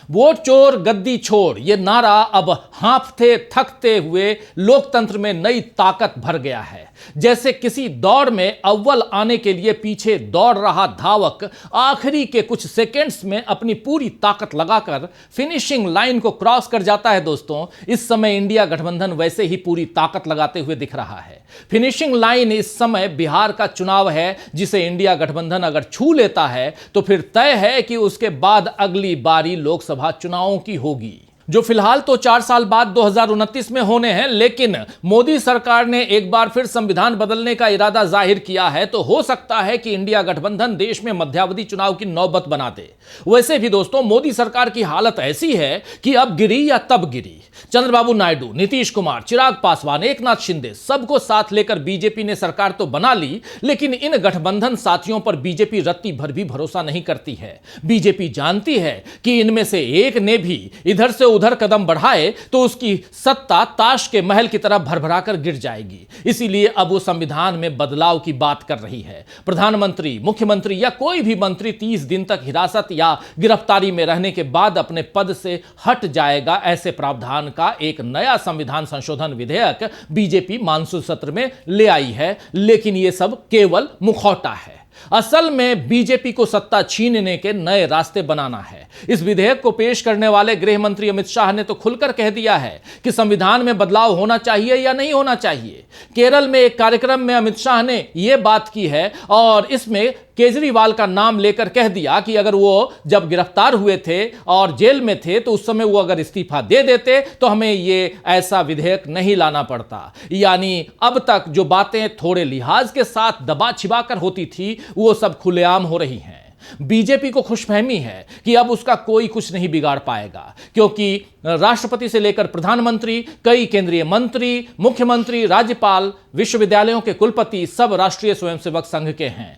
Vote चोर गद्दी छोड़, यह नारा अब हांफते थकते हुए लोकतंत्र में नई ताकत भर गया है। जैसे किसी दौड़ में अव्वल आने के लिए पीछे दौड़ रहा धावक आखिरी के कुछ सेकंड्स में अपनी पूरी ताकत लगाकर फिनिशिंग लाइन को क्रॉस कर जाता है। दोस्तों, इस समय इंडिया गठबंधन वैसे ही पूरी ताकत लगाते हुए दिख रहा है। फिनिशिंग लाइन इस समय बिहार का चुनाव है, जिसे इंडिया गठबंधन अगर छू लेता है तो फिर तय है कि उसके बाद अगली बारी लोकसभा चुनावों की होगी, जो फिलहाल तो 4 साल बाद 2029 में होने हैं। लेकिन मोदी सरकार ने एक बार फिर संविधान बदलने का इरादा जाहिर किया है, तो हो सकता है कि इंडिया गठबंधन देश में मध्यावधि चुनाव की नौबत बना दे। वैसे भी दोस्तों, मोदी सरकार की हालत ऐसी है कि अब गिरी या तब गिरी। चंद्रबाबू नायडू, नीतीश कुमार, चिराग पासवान, एकनाथ शिंदे, सबको साथ लेकर बीजेपी ने सरकार तो बना ली, लेकिन इन गठबंधन साथियों पर बीजेपी रत्ती भर भी भरोसा नहीं करती है। बीजेपी जानती है कि इनमें से एक ने भी इधर से उधर कदम बढ़ाए तो उसकी सत्ता ताश के महल की तरह भरभराकर गिर जाएगी। इसीलिए अब वो संविधान में बदलाव की बात कर रही है। प्रधानमंत्री, मुख्यमंत्री या कोई भी मंत्री 30 दिन तक हिरासत या गिरफ्तारी में रहने के बाद अपने पद से हट जाएगा। ऐसे प्रावधान का एक नया संविधान संशोधन विधेयक बीजेपी मानसून सत्र में ले आई है, लेकिन यह सब केवल मुखौटा है। असल में बीजेपी को सत्ता छीनने के नए रास्ते बनाना है। इस विधेयक को पेश करने वाले गृह मंत्री अमित शाह ने तो खुलकर कह दिया है कि संविधान में बदलाव होना चाहिए या नहीं होना चाहिए। केरल में एक कार्यक्रम में अमित शाह ने यह बात की है और इसमें केजरीवाल का नाम लेकर कह दिया कि अगर वो जब गिरफ्तार हुए थे और जेल में थे तो उस समय वो अगर इस्तीफा दे देते तो हमें ये ऐसा विधेयक नहीं लाना पड़ता। यानी अब तक जो बातें थोड़े लिहाज के साथ दबा छिपा कर होती थी, वो सब खुलेआम हो रही हैं। बीजेपी को खुशफहमी है कि अब उसका कोई कुछ नहीं बिगाड़ पाएगा, क्योंकि राष्ट्रपति से लेकर प्रधानमंत्री, कई केंद्रीय मंत्री, मुख्यमंत्री, राज्यपाल, विश्वविद्यालयों के कुलपति सब राष्ट्रीय स्वयंसेवक संघ के हैं।